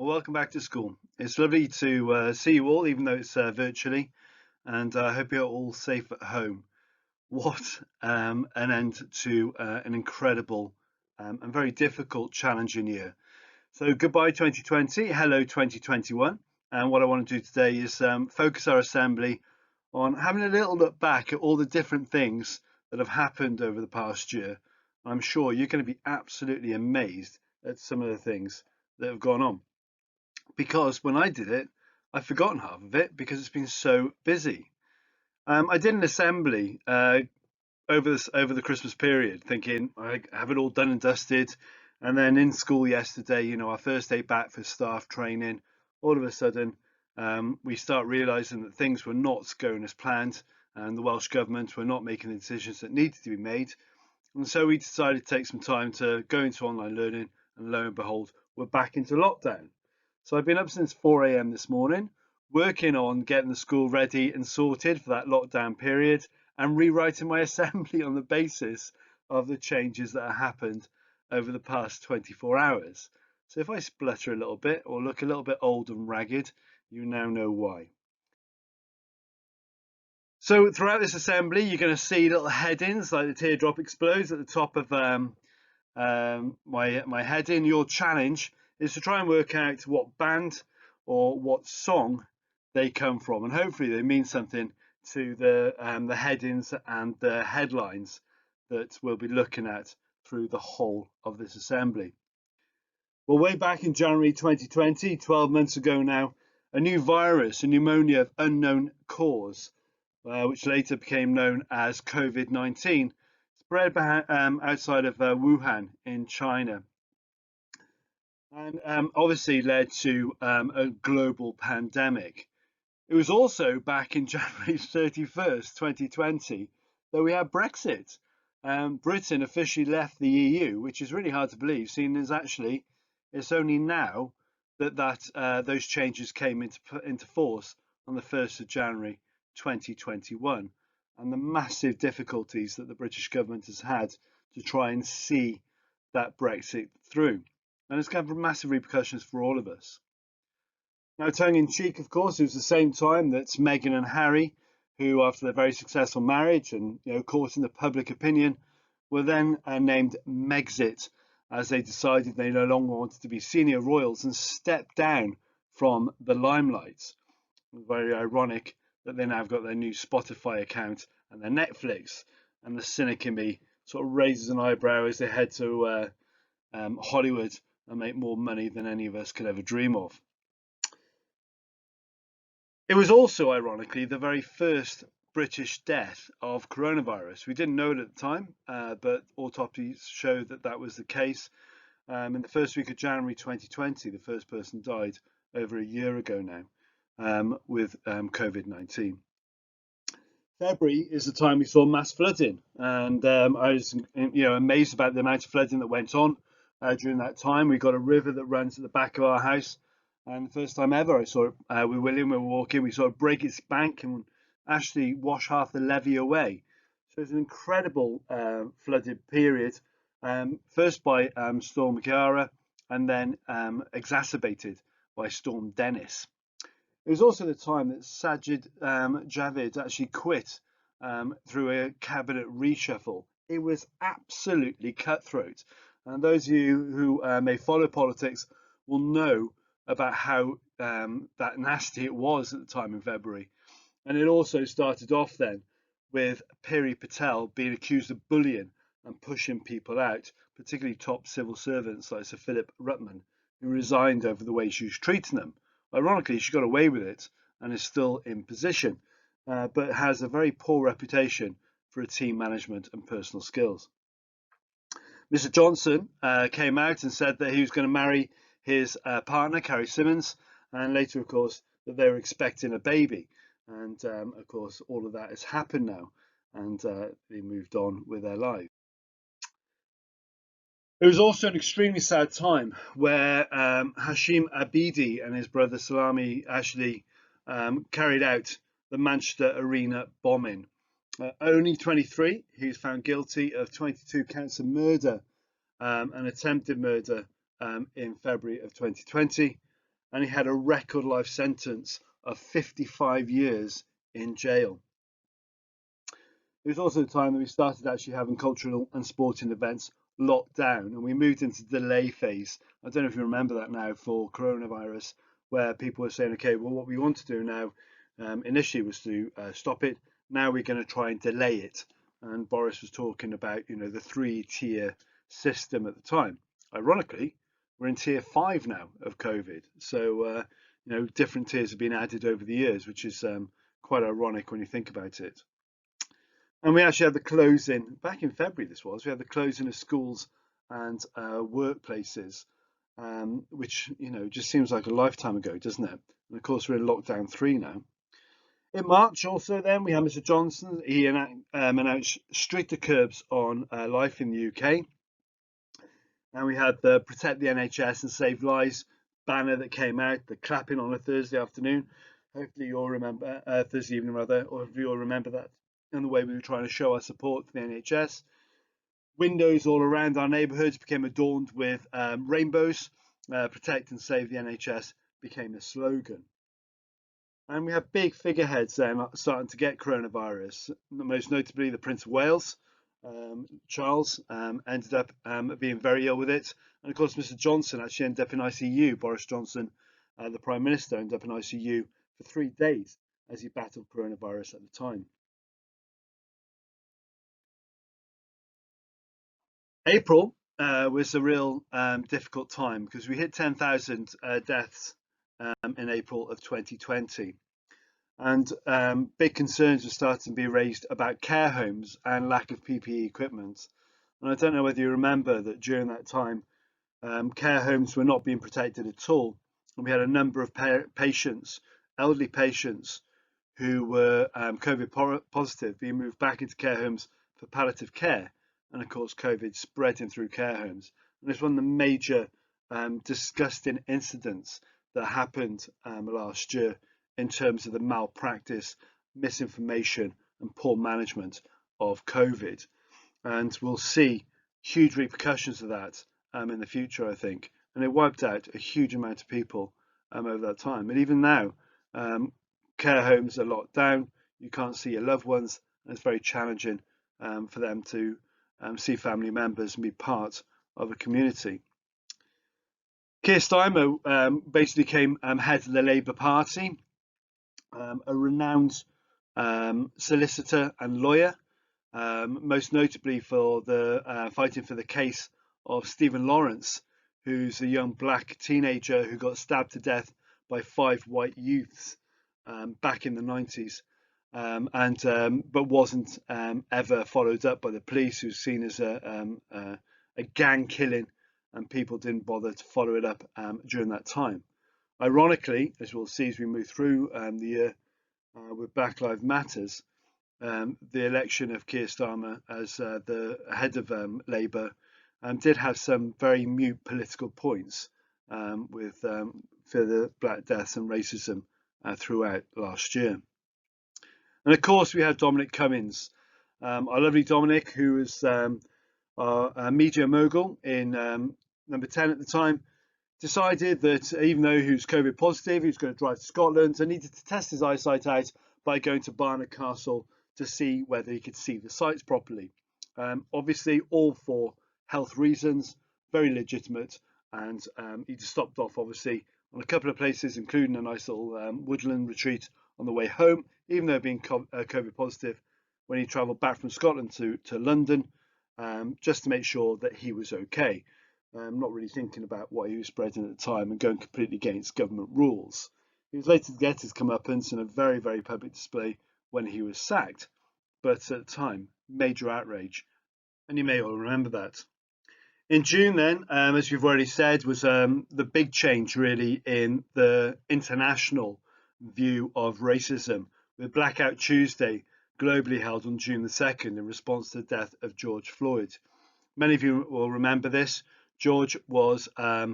Well, welcome back to school. It's lovely to see you all, even though it's virtually, and I hope you're all safe at home. What an end to an incredible and very difficult, challenging year. So, goodbye 2020, hello 2021. And what I want to do today is focus our assembly on having a little look back at all the different things that have happened over the past year. I'm sure you're going to be absolutely amazed at some of the things that have gone on because when I did it, I've forgotten half of it because it's been so busy. I did an assembly over the Christmas period, thinking I have it all done and dusted. And then in school yesterday, our first day back for staff training, all of a sudden we start realising that things were not going as planned, and the Welsh government were not making the decisions that needed to be made. And so we decided to take some time to go into online learning, and lo and behold, we're back into lockdown. So I've been up since 4 a.m. this morning, working on getting the school ready and sorted for that lockdown period and rewriting my assembly on the basis of the changes that have happened over the past 24 hours. So if I splutter a little bit or look a little bit old and ragged, you now know why. So throughout this assembly, you're going to see little headings like the teardrop explodes at the top of my heading. Your challenge is to try and work out what band or what song they come from, and hopefully they mean something to the headings and the headlines that we'll be looking at through the whole of this assembly. Well, way back in January 2020, 12 months ago now, a new virus, a pneumonia of unknown cause, which later became known as COVID-19, spread outside of Wuhan in China, and obviously led to a global pandemic. It was also back in January 31st, 2020, that we had Brexit. Britain officially left the EU, which is really hard to believe, seeing as actually it's only now that those changes came into force on the 1st of January 2021, and the massive difficulties that the British government has had to try and see that Brexit through. And it's going to have massive repercussions for all of us. Now, tongue in cheek, of course, it was the same time that Meghan and Harry, who, after their very successful marriage and caught in the public opinion, were then named Megxit, as they decided they no longer wanted to be senior royals and stepped down from the limelight. Very ironic that they now have got their new Spotify account and their Netflix, and the cynic in me sort of raises an eyebrow as they head to Hollywood and make more money than any of us could ever dream of. It was also, ironically, the very first British death of coronavirus. We didn't know it at the time, but autopsies show that that was the case. In the first week of January 2020, the first person died over a year ago now with COVID-19. February is the time we saw mass flooding, and I was amazed about the amount of flooding that went on during that time. We got a river that runs at the back of our house, and the first time ever I saw it with William, we were walking, we saw it break its bank and actually wash half the levee away. So it's an incredible flooded period, first by Storm Ciara and then exacerbated by Storm Dennis. It was also the time that Sajid Javid actually quit through a cabinet reshuffle. It was absolutely cutthroat. And those of you who may follow politics will know about how that nasty it was at the time in February. And it also started off then with Piri Patel being accused of bullying and pushing people out, particularly top civil servants like Sir Philip Rutman, who resigned over the way she was treating them. Ironically, she got away with it and is still in position, but has a very poor reputation for team management and personal skills. Mr. Johnson came out and said that he was going to marry his partner, Carrie Symonds, and later, of course, that they were expecting a baby. And of course, all of that has happened now, and they moved on with their lives. It was also an extremely sad time where Hashim Abidi and his brother Salami actually carried out the Manchester Arena bombing. Only 23, he was found guilty of 22 counts of murder and attempted murder in February of 2020. and he had a record life sentence of 55 years in jail. It was also the time that we started actually having cultural and sporting events locked down, and we moved into the delay phase. I don't know if you remember that now for coronavirus, where people were saying, okay, well, what we want to do now initially was to stop it. Now we're going to try and delay it. And Boris was talking about, the 3-tier system at the time. Ironically, we're in tier 5 now of COVID. So, different tiers have been added over the years, which is quite ironic when you think about it. And we actually had the closing back in February. We had the closing of schools and workplaces, which just seems like a lifetime ago, doesn't it? And of course, we're in lockdown 3 now. In March, also, then we had Mr. Johnson. He announced stricter curbs on life in the UK, and we had the Protect the NHS and Save Lives banner that came out, the clapping on a Thursday afternoon. Hopefully, you'll remember Thursday evening, rather, or if you'll remember that. And the way we were trying to show our support for the NHS. Windows all around our neighbourhoods became adorned with rainbows. Protect and Save the NHS became a slogan. And we have big figureheads then starting to get coronavirus, most notably the Prince of Wales. Charles ended up being very ill with it. And of course, Mr. Johnson actually ended up in ICU. Boris Johnson, the Prime Minister, ended up in ICU for 3 days as he battled coronavirus at the time. April was a real difficult time because we hit 10,000 deaths in April of 2020. And big concerns were starting to be raised about care homes and lack of PPE equipment. And I don't know whether you remember that during that time, care homes were not being protected at all. And we had a number of patients, elderly patients, who were COVID positive being moved back into care homes for palliative care. And of course, COVID spreading through care homes. And it's one of the major disgusting incidents that happened last year in terms of the malpractice, misinformation, and poor management of COVID. And we'll see huge repercussions of that in the future, I think. And it wiped out a huge amount of people over that time. And even now, care homes are locked down. You can't see your loved ones, and it's very challenging for them to see family members and be part of a community. Keir Starmer basically became head of the Labour Party, a renowned solicitor and lawyer, most notably for the fighting for the case of Stephen Lawrence, who's a young black teenager who got stabbed to death by 5 white youths back in the 90s. But wasn't ever followed up by the police, who's seen as a gang killing, and people didn't bother to follow it up during that time. Ironically, as we'll see as we move through the year with Black Lives Matters, the election of Keir Starmer as the head of Labour did have some very mute political points with further black deaths and racism throughout last year. And of course, we have Dominic Cummings, our lovely Dominic, who was our media mogul in number 10 at the time, decided that even though he was COVID positive, he was going to drive to Scotland and needed to test his eyesight out by going to Barnard Castle to see whether he could see the sights properly. Obviously, all for health reasons, very legitimate, and he just stopped off, obviously, on a couple of places, including a nice little woodland retreat on the way home, even though being COVID positive, when he travelled back from Scotland to London, just to make sure that he was okay. Not really thinking about what he was spreading at the time and going completely against government rules. He was later to get his comeuppance in a very, very public display when he was sacked, but at the time, major outrage, and you may all remember that. In June then, as we've already said, was the big change really in the international view of racism, with Blackout Tuesday globally held on June the 2nd in response to the death of George Floyd. Many of you will remember this. George was a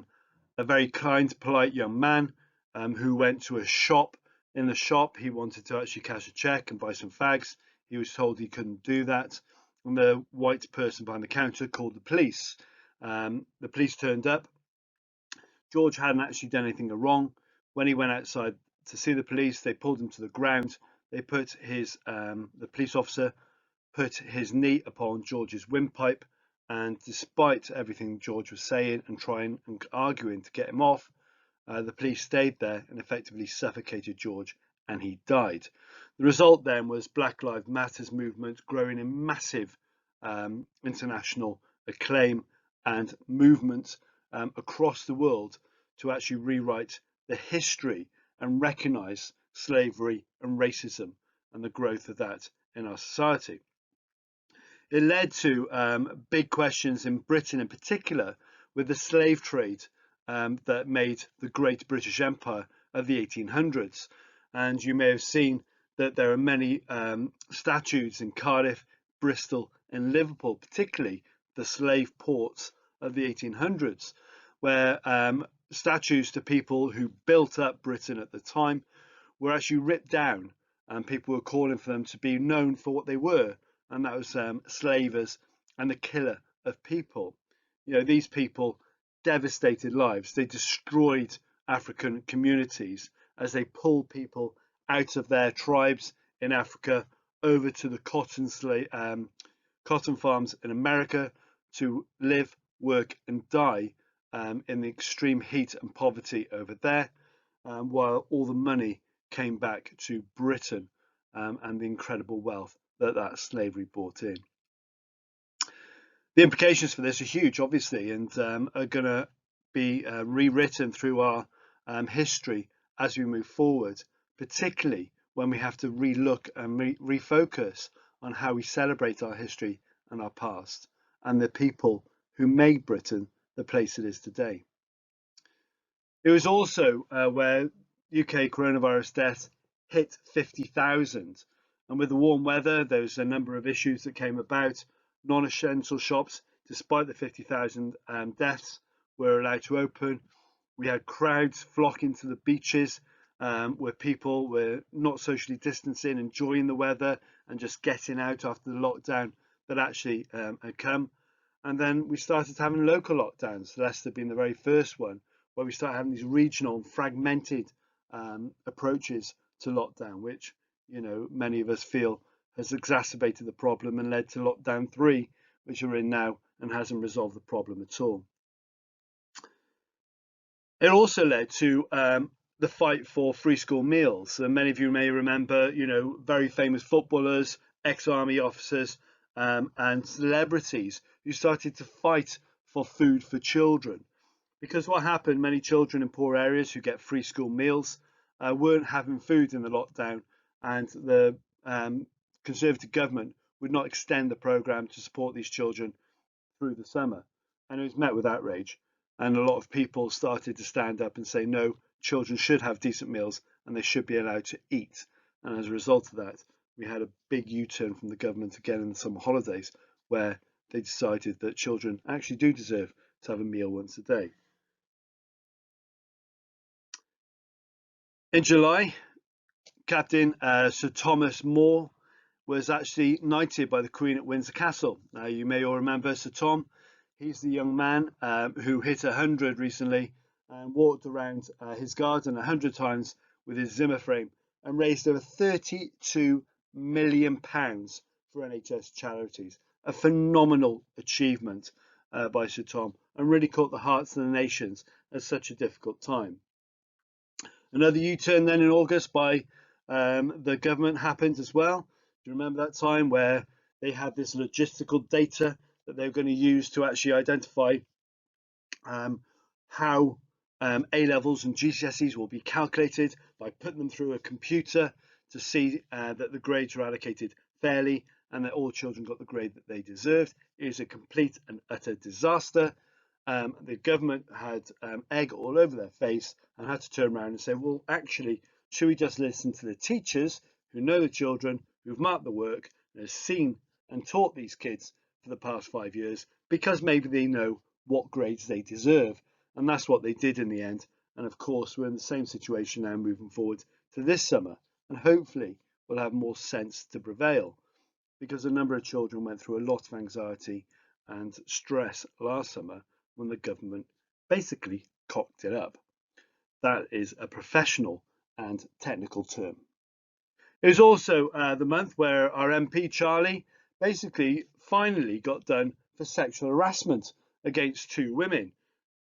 very kind, polite young man who went to a shop. In the shop, he wanted to actually cash a check and buy some fags. He was told he couldn't do that. And the white person behind the counter called the police. The police turned up. George hadn't actually done anything wrong. When he went outside to see the police, they pulled him to the ground. They put the police officer put his knee upon George's windpipe, and despite everything George was saying and trying and arguing to get him off, the police stayed there and effectively suffocated George, and he died. The result then was Black Lives Matters movement growing in massive international acclaim and movement across the world to actually rewrite the history and recognise slavery and racism and the growth of that in our society. It led to big questions in Britain in particular with the slave trade that made the Great British Empire of the 1800s. And you may have seen that there are many statues in Cardiff, Bristol and Liverpool, particularly the slave ports of the 1800s, where statues to people who built up Britain at the time were actually ripped down, and people were calling for them to be known for what they were, and that was slavers and the killer of people. You know, these people devastated lives. They destroyed African communities as they pulled people out of their tribes in Africa over to the cotton farms in America to live, work and die in the extreme heat and poverty over there, while all the money came back to Britain and the incredible wealth that slavery brought in. The implications for this are huge, obviously, and are going to be rewritten through our history as we move forward, particularly when we have to relook and refocus on how we celebrate our history and our past and the people who made Britain the place it is today. It was also where UK coronavirus deaths hit 50,000. And with the warm weather, there was a number of issues that came about. Non-essential shops, despite the 50,000 deaths, were allowed to open. We had crowds flocking to the beaches where people were not socially distancing, enjoying the weather and just getting out after the lockdown that actually had come. And then we started having local lockdowns, Leicester being the very first one, where we started having these regional and fragmented approaches to lockdown, which, you know, many of us feel has exacerbated the problem and led to lockdown 3, which we're in now, and hasn't resolved the problem at all. It also led to the fight for free school meals. And many of you may remember, you know, very famous footballers, ex-army officers, and celebrities who started to fight for food for children. Because what happened, many children in poor areas who get free school meals weren't having food in the lockdown, and the Conservative government would not extend the programme to support these children through the summer. And it was met with outrage. And a lot of people started to stand up and say, no, children should have decent meals and they should be allowed to eat. And as a result of that, we had a big U-turn from the government again in the summer holidays, where they decided that children actually do deserve to have a meal once a day. In July, Captain Sir Thomas More was actually knighted by the Queen at Windsor Castle. Now, you may all remember Sir Tom. He's the young man who hit 100 recently and walked around his garden 100 times with his Zimmer frame and raised over £32 million for NHS charities. A phenomenal achievement by Sir Tom, and really caught the hearts of the nations at such a difficult time. Another U-turn then in August by the government happened as well. Do you remember that time where they had this logistical data that they were going to use to actually identify how A-levels and GCSEs will be calculated by putting them through a computer to see that the grades were allocated fairly and that all children got the grade that they deserved. It was a complete and utter disaster. The government had egg all over their face and had to turn around and say, well, actually, should we just listen to the teachers who know the children, who've marked the work, and have seen and taught these kids for the past 5 years, because maybe they know what grades they deserve. And that's what they did in the end. And of course, we're in the same situation now moving forward to this summer, and hopefully we'll have more sense to prevail, because a number of children went through a lot of anxiety and stress last summer when the government basically cocked it up. That is a professional and technical term. It was also the month where our MP Charlie basically finally got done for sexual harassment against 2 women.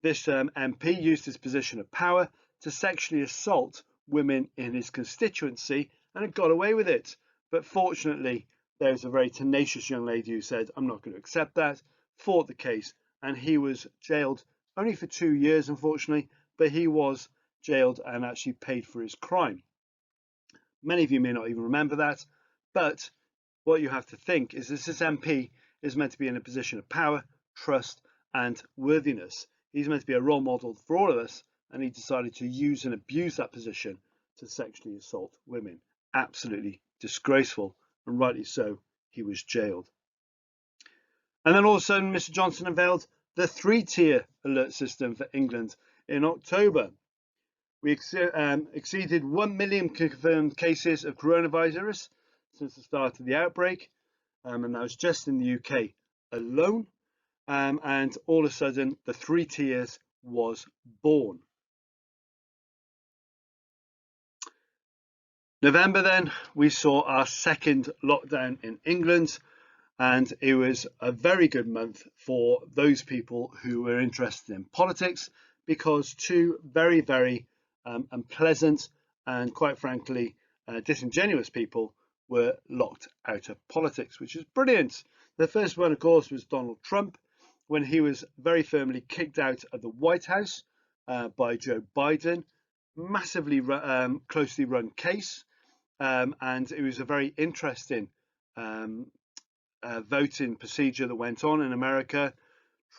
This MP used his position of power to sexually assault women in his constituency and had got away with it. But fortunately, there was a very tenacious young lady who said, I'm not going to accept that, fought the case, and he was jailed only for 2 years, unfortunately, but he was jailed and actually paid for his crime. Many of you may not even remember that, but what you have to think is this MP is meant to be in a position of power, trust, and worthiness. He's meant to be a role model for all of us, and he decided to use and abuse that position to sexually assault women. Absolutely disgraceful, and rightly so, he was jailed. And then all of a sudden, Mr. Johnson unveiled the 3-tier alert system for England in October. We exceeded 1 million confirmed cases of coronavirus since the start of the outbreak, and that was just in the UK alone. And all of a sudden, the 3 tiers was born. November then, we saw our second lockdown in England, and it was a very good month for those people who were interested in politics, because 2 very, very unpleasant and, quite frankly, disingenuous people were locked out of politics, which is brilliant. The first one, of course, was Donald Trump, when he was very firmly kicked out of the White House by Joe Biden. Massively closely run case, and it was a very interesting voting procedure that went on in America.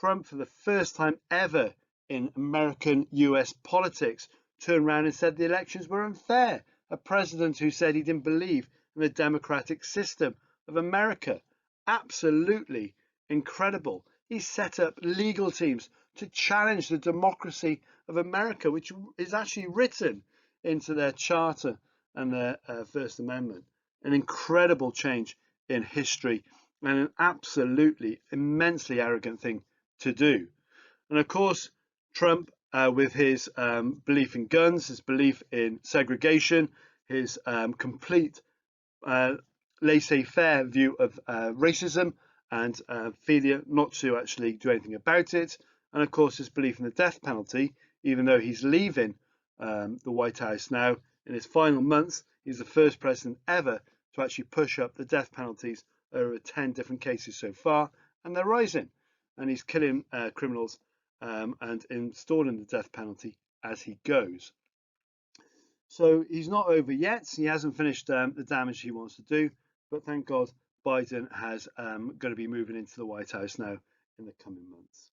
Trump, for the first time ever in American US politics, turned around and said the elections were unfair. A president who said he didn't believe in the democratic system of America. Absolutely incredible. He set up legal teams to challenge the democracy of America, which is actually written into their charter and their First Amendment. An incredible change in history and an absolutely immensely arrogant thing to do. And of course, Trump, with his belief in guns, his belief in segregation, his complete laissez-faire view of racism and failure not to actually do anything about it, and of course his belief in the death penalty, even though he's leaving the White House now in his final months. He's the first president ever to actually push up the death penalties over 10 different cases so far, and they're rising, and he's killing criminals and installing the death penalty as he goes. So he's not over yet. He hasn't finished the damage he wants to do, but thank God Biden has going to be moving into the White House now in the coming months.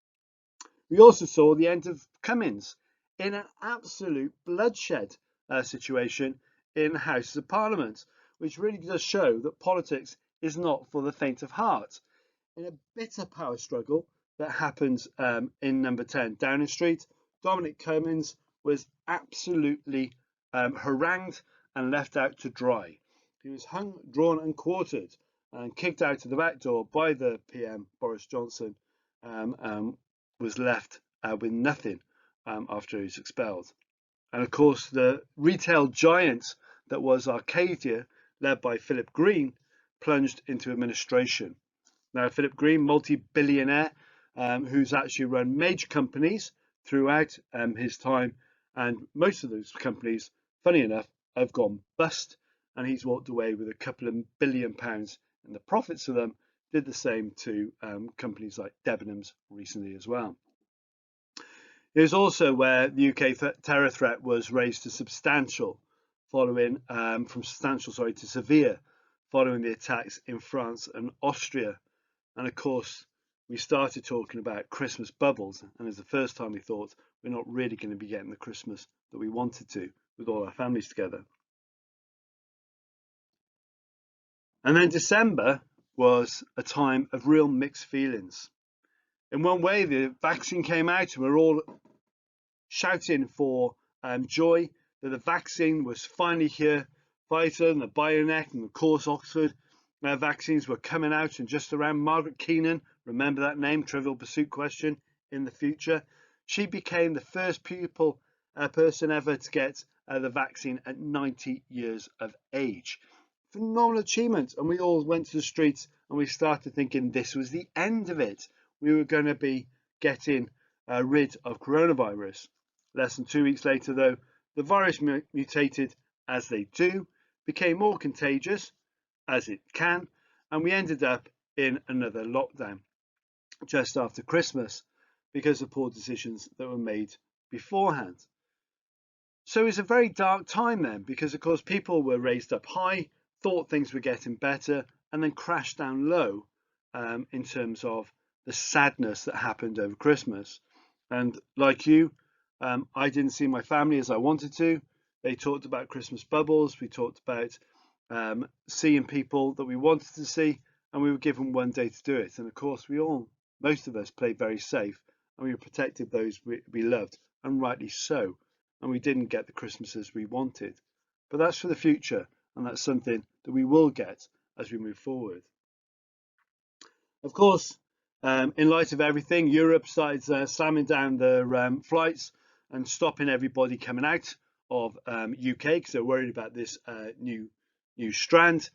We also saw the end of Cummings in an absolute bloodshed situation in the Houses of Parliament, which really does show that politics is not for the faint of heart. In a bitter power struggle that happened in number 10 Downing Street, Dominic Cummings was absolutely harangued and left out to dry. He was hung, drawn and quartered and kicked out of the back door by the PM, Boris Johnson, was left with nothing after he was expelled. And of course, the retail giant that was Arcadia, led by Philip Green, plunged into administration. Now, Philip Green, multi-billionaire, who's actually run major companies throughout his time, and most of those companies, funny enough, have gone bust, and he's walked away with a couple of £1 billion in the profits of them. Did the same to companies like Debenhams recently as well. It was also where the UK terror threat was raised to substantial, following from substantial, to severe, following the attacks in France and Austria. And of course, we started talking about Christmas bubbles, and it was the first time we thought we're not really going to be getting the Christmas that we wanted to with all our families together. And then December was a time of real mixed feelings. In one way, the vaccine came out and we're all shouting for joy that the vaccine was finally here. Pfizer and the BioNTech and of course Oxford vaccines were coming out, and just around Margaret Keenan, remember that name, Trivial Pursuit question in the future, she became the first pupil person ever to get the vaccine at 90 years of age. Phenomenal achievement. And we all went to the streets and we started thinking this was the end of it. We were going to be getting rid of coronavirus. Less than 2 weeks later, though, the virus mutated as they do, became more contagious as it can, and we ended up in another lockdown just after Christmas because of poor decisions that were made beforehand. So it was a very dark time then, because of course people were raised up high, thought things were getting better, and then crashed down low in terms of the sadness that happened over Christmas. And like you, I didn't see my family as I wanted to. They talked about Christmas bubbles. We talked about seeing people that we wanted to see, and we were given one day to do it. And of course, most of us played very safe, and we protected those we loved, and rightly so. And we didn't get the Christmases we wanted. But that's for the future, and that's something that we will get as we move forward. Of course, in light of everything, Europe started slamming down their flights and stopping everybody coming out of UK because they're worried about this new strand.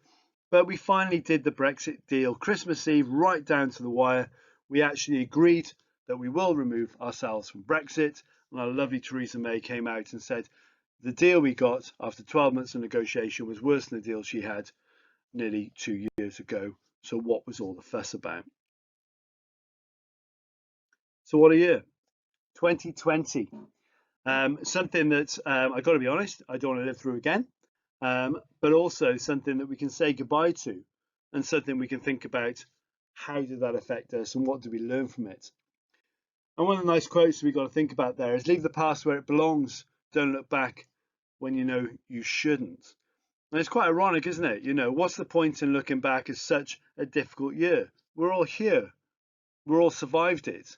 But we finally did the Brexit deal Christmas Eve right down to the wire. We actually agreed that we will remove ourselves from Brexit. And our lovely Theresa May came out and said the deal we got after 12 months of negotiation was worse than the deal she had nearly 2 years ago. So what was all the fuss about? So what a year, 2020. Something that I got to be honest, I don't want to live through again, but also something that we can say goodbye to, and something we can think about, how did that affect us and what did we learn from it? And one of the nice quotes we got to think about there is, leave the past where it belongs, don't look back when you know you shouldn't. And it's quite ironic, isn't it? You know, what's the point in looking back at such a difficult year? We're all here, we're all survived it.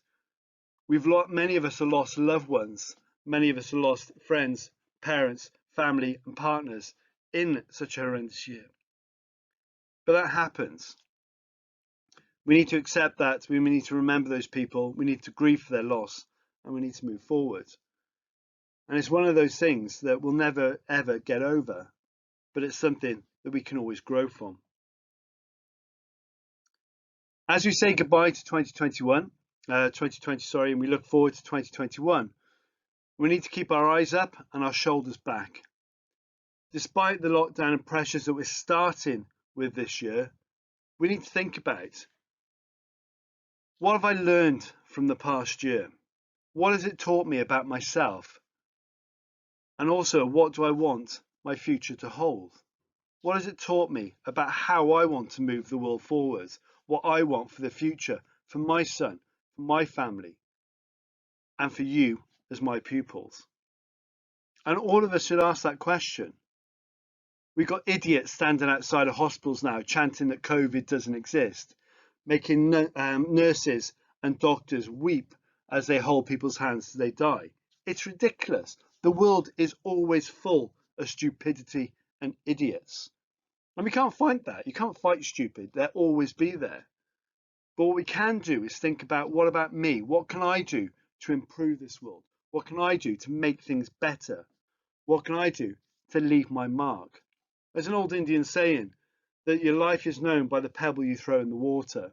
Many of us have lost loved ones. Many of us have lost friends, parents, family, and partners in such a horrendous year. But that happens. We need to accept that. We need to remember those people. We need to grieve for their loss, and we need to move forward. And it's one of those things that we'll never, ever get over, but it's something that we can always grow from. As we say goodbye to 2020, and we look forward to 2021, we need to keep our eyes up and our shoulders back. Despite the lockdown and pressures that we're starting with this year, we need to think about, what have I learned from the past year? What has it taught me about myself? And also, what do I want my future to hold? What has it taught me about how I want to move the world forward? What I want for the future, for my son, for my family, and for you as my pupils? And all of us should ask that question. We've got idiots standing outside of hospitals now chanting that COVID doesn't exist, making nurses and doctors weep as they hold people's hands as they die. It's ridiculous. The world is always full of stupidity and idiots. And we can't fight that. You can't fight stupid. They'll always be there. But what we can do is think about, what about me? What can I do to improve this world? What can I do to make things better? What can I do to leave my mark? There's an old Indian saying that your life is known by the pebble you throw in the water.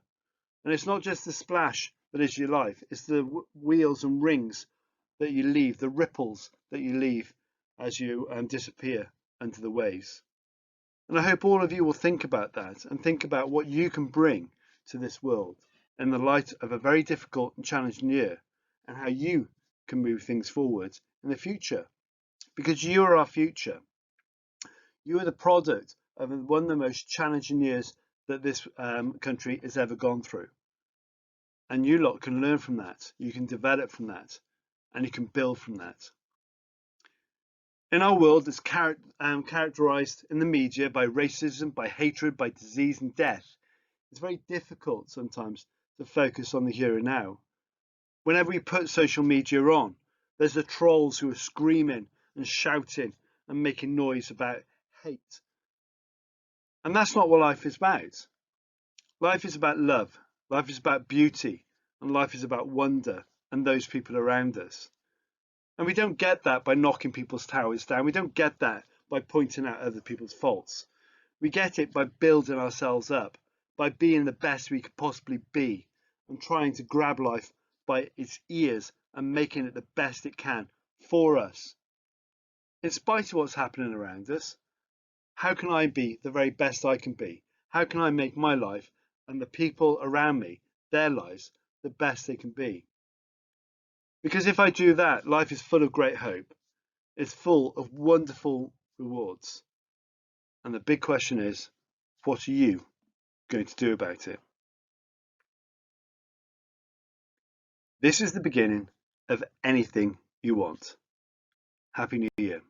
And it's not just the splash that is your life, it's the wheels and rings that you leave, the ripples that you leave as you disappear under the waves. And I hope all of you will think about that and think about what you can bring to this world in the light of a very difficult and challenging year, and how you can move things forward in the future. Because you are our future. You are the product of one of the most challenging years that this country has ever gone through. And you lot can learn from that. You can develop from that. And you can build from that. In our world that's characterized in the media by racism, by hatred, by disease and death, it's very difficult sometimes to focus on the here and now. Whenever we put social media on, there's the trolls who are screaming and shouting and making noise about hate. And that's not what life is about. Life is about love. Life is about beauty. And life is about wonder and those people around us. And we don't get that by knocking people's towers down. We don't get that by pointing out other people's faults. We get it by building ourselves up, by being the best we could possibly be, and trying to grab life by its ears and making it the best it can for us. In spite of what's happening around us, how can I be the very best I can be? How can I make my life and the people around me, their lives, the best they can be? Because if I do that, life is full of great hope. It's full of wonderful rewards. And the big question is, what are you going to do about it? This is the beginning of anything you want. Happy New Year.